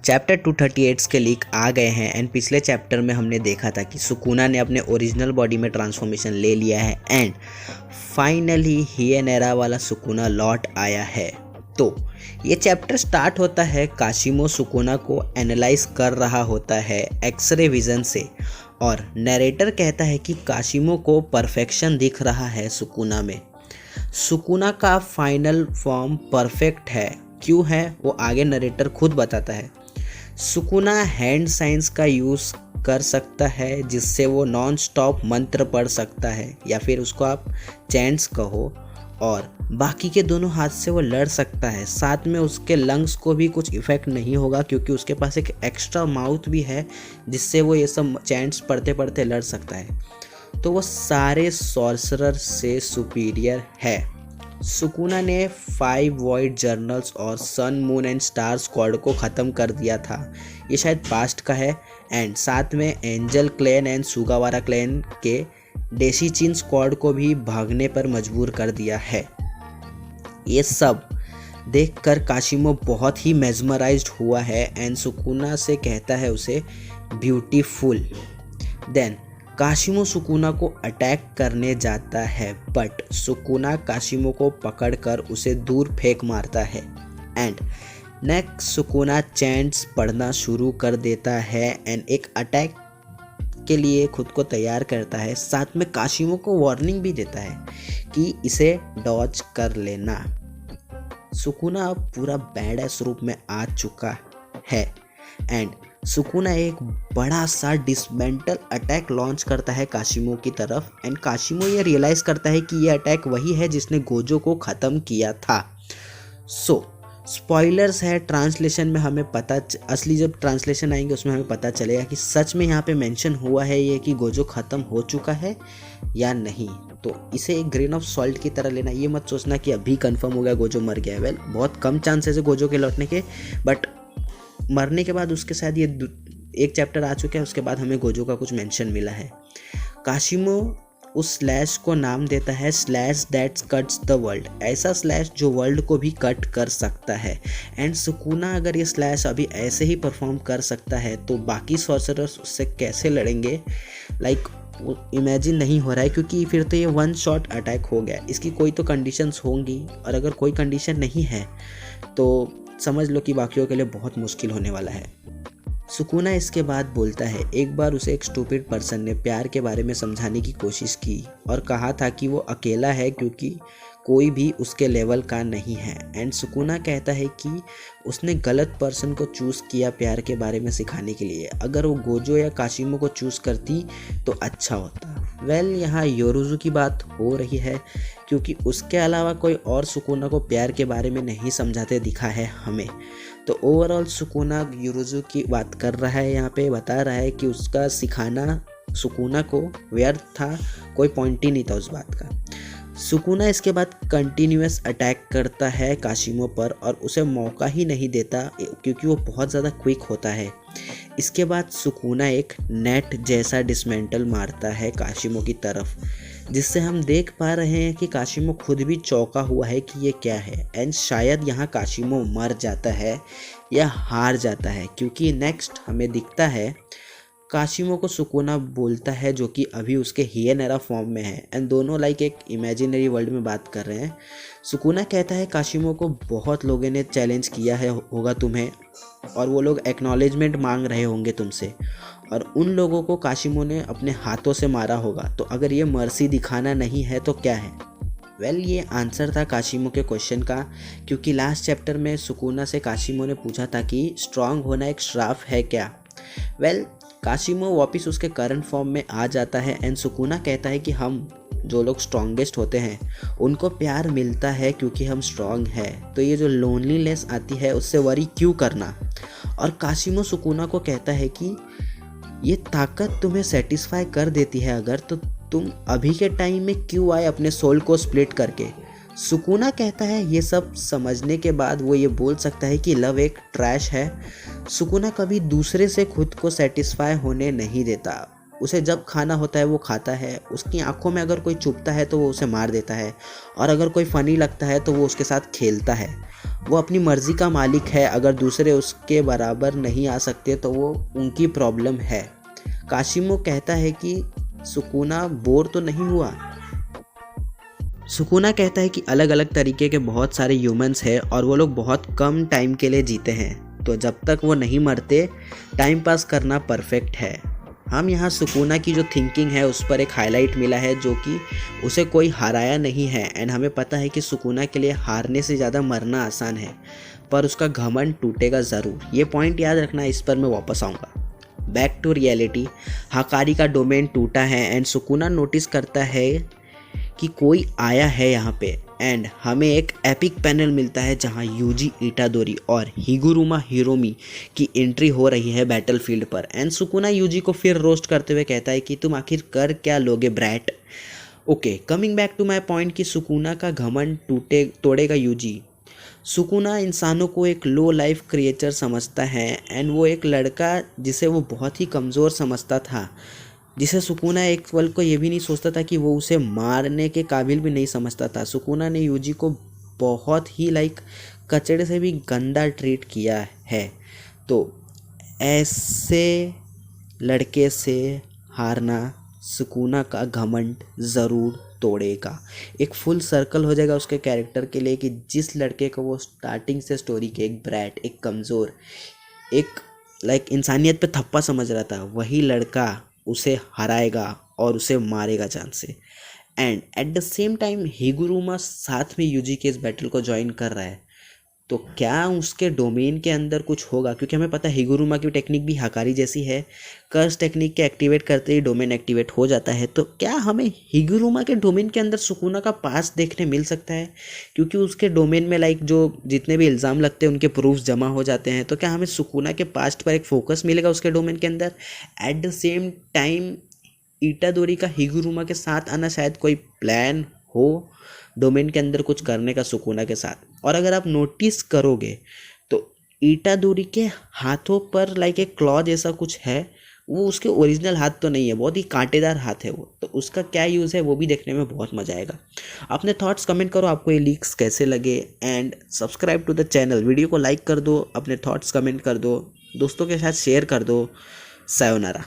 Chapter 238 के leak आ गए हैं एंड पिछले चैप्टर में हमने देखा था कि सुकुना ने अपने ओरिजिनल बॉडी में ट्रांसफॉर्मेशन ले लिया है एंड फाइनली हियनेरा वाला सुकुना लौट आया है। तो ये चैप्टर स्टार्ट होता है काशिमो सुकुना को एनालाइज कर रहा होता है एक्सरे विजन से और नरेटर कहता है कि काशिमो को परफेक्शन दिख रहा है सुकुना में। सुकुना का फाइनल फॉर्म परफेक्ट है, क्यों है वो आगे नरेटर खुद बताता है। सुकुना हैंड साइंस का यूज़ कर सकता है जिससे वो नॉन स्टॉप मंत्र पढ़ सकता है या फिर उसको आप चैंट्स कहो, और बाकी के दोनों हाथ से वो लड़ सकता है। साथ में उसके लंग्स को भी कुछ इफ़ेक्ट नहीं होगा क्योंकि उसके पास एक एक्स्ट्रा माउथ भी है जिससे वो ये सब चैंट्स पढ़ते पढ़ते लड़ सकता है। तो वो सारे सॉर्सरर से सुपीरियर है। सुकुना ने 5 वॉइड जर्नल्स और sun moon and star squad को ख़त्म कर दिया था, ये शायद पास्ट का है। एंड साथ में एंजल क्लैन एंड सुगावारा क्लैन के डेशीचिन स्क्वाड को भी भागने पर मजबूर कर दिया है। ये सब देखकर काशिमो बहुत ही मेस्मराइज्ड हुआ है एंड सुकुना से कहता है उसे ब्यूटीफुल। देन काशिमो सुकुना को अटैक करने जाता है बट सुकुना काशिमो को पकड़कर उसे दूर फेंक मारता है एंड नेक्स्ट सुकुना चैंट्स पढ़ना शुरू कर देता है एंड एक अटैक के लिए खुद को तैयार करता है। साथ में काशिमो को वार्निंग भी देता है कि इसे डॉज कर लेना। सुकुना अब पूरा बैडएस रूप में आ चुका है एंड सुकुना एक बड़ा सा डिसमेंटल अटैक लॉन्च करता है काशिमो की तरफ एंड काशिमो ये रियलाइज़ करता है कि ये अटैक वही है जिसने गोजो को ख़त्म किया था। स्पॉयलर्स है, ट्रांसलेशन में हमें असली जब ट्रांसलेशन आएंगे उसमें हमें पता चलेगा कि सच में यहाँ पे मेंशन हुआ है ये कि गोजो ख़त्म हो चुका है या नहीं। तो इसे एक ग्रेन ऑफ सॉल्ट की तरह लेना, ये मत सोचना कि अभी कंफर्म हो गया गोजो मर गया है। वेल, बहुत कम चांसेस है गोजो के लौटने के, बट मरने के बाद उसके साथ ये एक चैप्टर आ चुका है, उसके बाद हमें गोजो का कुछ मेंशन मिला है। काशिमो उस स्लैश को नाम देता है slash that's cuts the world, ऐसा स्लैश जो वर्ल्ड को भी कट कर सकता है। एंड सुकुना अगर ये स्लैश अभी ऐसे ही परफॉर्म कर सकता है तो बाकी सॉर्सरर्स उससे कैसे लड़ेंगे, इमेजिन नहीं हो रहा है, क्योंकि फिर तो ये 1 शॉट अटैक हो गया। इसकी कोई तो कंडीशंस होंगी और अगर कोई कंडीशन नहीं है तो समझ लो कि बाकियों के लिए बहुत मुश्किल होने वाला है। सुकुना इसके बाद बोलता है एक बार उसे एक स्टूपिड पर्सन ने प्यार के बारे में समझाने की कोशिश की और कहा था कि वो अकेला है क्योंकि कोई भी उसके लेवल का नहीं है। एंड सुकुना कहता है कि उसने गलत पर्सन को चूज़ किया प्यार के बारे में सिखाने के लिए, अगर वो गोजो या काशिमो को चूज़ करती तो अच्छा होता। वेल, यहाँ योरुजू की बात हो रही है क्योंकि उसके अलावा कोई और सुकुना को प्यार के बारे में नहीं समझाते दिखा है हमें। तो ओवरऑल सुकुना योरुजू की बात कर रहा है, यहाँ पे बता रहा है कि उसका सिखाना सुकुना को व्यर्थ था, कोई पॉइंट ही नहीं था उस बात का। सुकुना इसके बाद कंटिन्यूअस अटैक करता है काशिमो पर और उसे मौका ही नहीं देता क्योंकि वो बहुत ज़्यादा क्विक होता है। इसके बाद सुकुना एक नेट जैसा डिसमेंटल मारता है काशिमो की तरफ, जिससे हम देख पा रहे हैं कि काशिमो खुद भी चौंका हुआ है कि ये क्या है। एंड शायद यहाँ काशिमो मर जाता है या हार जाता है, क्योंकि नेक्स्ट हमें दिखता है काशिमो को सुकुना बोलता है जो कि अभी उसके हियनेरा फॉर्म में है एंड दोनों एक इमेजिनरी वर्ल्ड में बात कर रहे हैं। सुकुना कहता है काशिमो को बहुत लोगों ने चैलेंज किया है होगा तुम्हें और वो लोग एक्नॉलेजमेंट मांग रहे होंगे तुमसे, और उन लोगों को काशिमो ने अपने हाथों से मारा होगा। तो अगर ये मर्सी दिखाना नहीं है तो क्या है? वेल, ये आंसर था काशिमो के क्वेश्चन का, क्योंकि लास्ट चैप्टर में सुकुना से काशिमो ने पूछा था कि स्ट्रांग होना एक श्राप है क्या। वेल, काशिमो वापस उसके करंट फॉर्म में आ जाता है एंड सुकुना कहता है कि हम जो लोग स्ट्रॉन्गेस्ट होते हैं उनको प्यार मिलता है क्योंकि हम स्ट्रॉन्ग हैं, तो ये जो लोनलीनेस आती है उससे वरी क्यों करना। और काशिमो सुकुना को कहता है कि ये ताकत तुम्हें सेटिस्फाई कर देती है अगर, तो तुम अभी के टाइम में क्यों आए अपने सोल को स्प्लिट करके। सुकुना कहता है ये सब समझने के बाद वो ये बोल सकता है कि लव एक ट्रैश है। सुकुना कभी दूसरे से खुद को सेटिस्फाई होने नहीं देता, उसे जब खाना होता है वो खाता है, उसकी आंखों में अगर कोई चुभता है तो वो उसे मार देता है, और अगर कोई फ़नी लगता है तो वो उसके साथ खेलता है। वो अपनी मर्ज़ी का मालिक है, अगर दूसरे उसके बराबर नहीं आ सकते तो वो उनकी प्रॉब्लम है। काशिमो कहता है कि सुकुना बोर तो नहीं हुआ। सुकुना कहता है कि अलग अलग तरीके के बहुत सारे ह्यूमंस हैं और वो लोग बहुत कम टाइम के लिए जीते हैं, तो जब तक वो नहीं मरते टाइम पास करना परफेक्ट है। हम यहाँ सुकुना की जो थिंकिंग है उस पर एक हाईलाइट मिला है, जो कि उसे कोई हराया नहीं है। एंड हमें पता है कि सुकुना के लिए हारने से ज़्यादा मरना आसान है, पर उसका घमंड टूटेगा ज़रूर। ये पॉइंट याद रखना, इस पर मैं वापस आऊँगा। बैक टू रियलिटी, हाकारी का डोमेन टूटा है एंड सुकुना नोटिस करता है कि कोई आया है यहाँ पे। एंड हमें एक एपिक पैनल मिलता है जहाँ यूजी इटादोरी और हिगुरुमा हिरोमी की एंट्री हो रही है बैटलफील्ड पर। एंड सुकुना यूजी को फिर रोस्ट करते हुए कहता है कि तुम आखिर कर क्या लोगे brat. Okay, coming back to my point कि सुकुना का घमंड तोड़ेगा यूजी। सुकुना इंसानों को एक लो लाइफ क्रिएचर समझता है एंड वो एक लड़का जिसे वो बहुत ही कमज़ोर समझता था, जिसे सुकुना एक पल को ये भी नहीं सोचता था कि वो उसे मारने के काबिल भी नहीं समझता था। सुकुना ने यूजी को बहुत ही कचड़े से भी गंदा ट्रीट किया है, तो ऐसे लड़के से हारना सुकुना का घमंड ज़रूर तोड़ेगा। एक फुल सर्कल हो जाएगा उसके कैरेक्टर के लिए कि जिस लड़के को वो स्टार्टिंग से स्टोरी के एक ब्रैट, एक कमज़ोर, एक इंसानियत पे थप्पा समझ रहा था, वही लड़का उसे हराएगा और उसे मारेगा जान से। And at the same time Higuruma साथ में यूजी के इस बैटल को ज्वाइन कर रहा है, तो क्या उसके डोमेन के अंदर कुछ होगा? क्योंकि हमें पता है हिगुरुमा की टेक्निक भी हकारी जैसी है, कर्स टेक्निक के एक्टिवेट करते ही डोमेन एक्टिवेट हो जाता है। तो क्या हमें हिगुरुमा के डोमेन के अंदर सुकुना का पास्ट देखने मिल सकता है? क्योंकि उसके डोमेन में जो जितने भी इल्ज़ाम लगते हैं उनके प्रूफ्स जमा हो जाते हैं, तो क्या हमें सुकुना के पास्ट पर एक फोकस मिलेगा उसके डोमेन के अंदर? एट द सेम टाइम इटादोरी का हिगुरुमा के साथ आना शायद कोई प्लान हो डोमेन के अंदर कुछ करने का सुकुना के साथ। और अगर आप नोटिस करोगे तो इटादोरी के हाथों पर एक क्लॉ जैसा कुछ है, वो उसके ओरिजिनल हाथ तो नहीं है, बहुत ही कांटेदार हाथ है वो, तो उसका क्या यूज़ है वो भी देखने में बहुत मज़ा आएगा। अपने थॉट्स कमेंट करो, आपको ये लीक्स कैसे लगे, and subscribe to the channel. Video को लाइक कर दो, अपने थॉट्स कमेंट कर दो, दोस्तों के साथ शेयर कर दो। सायोनारा।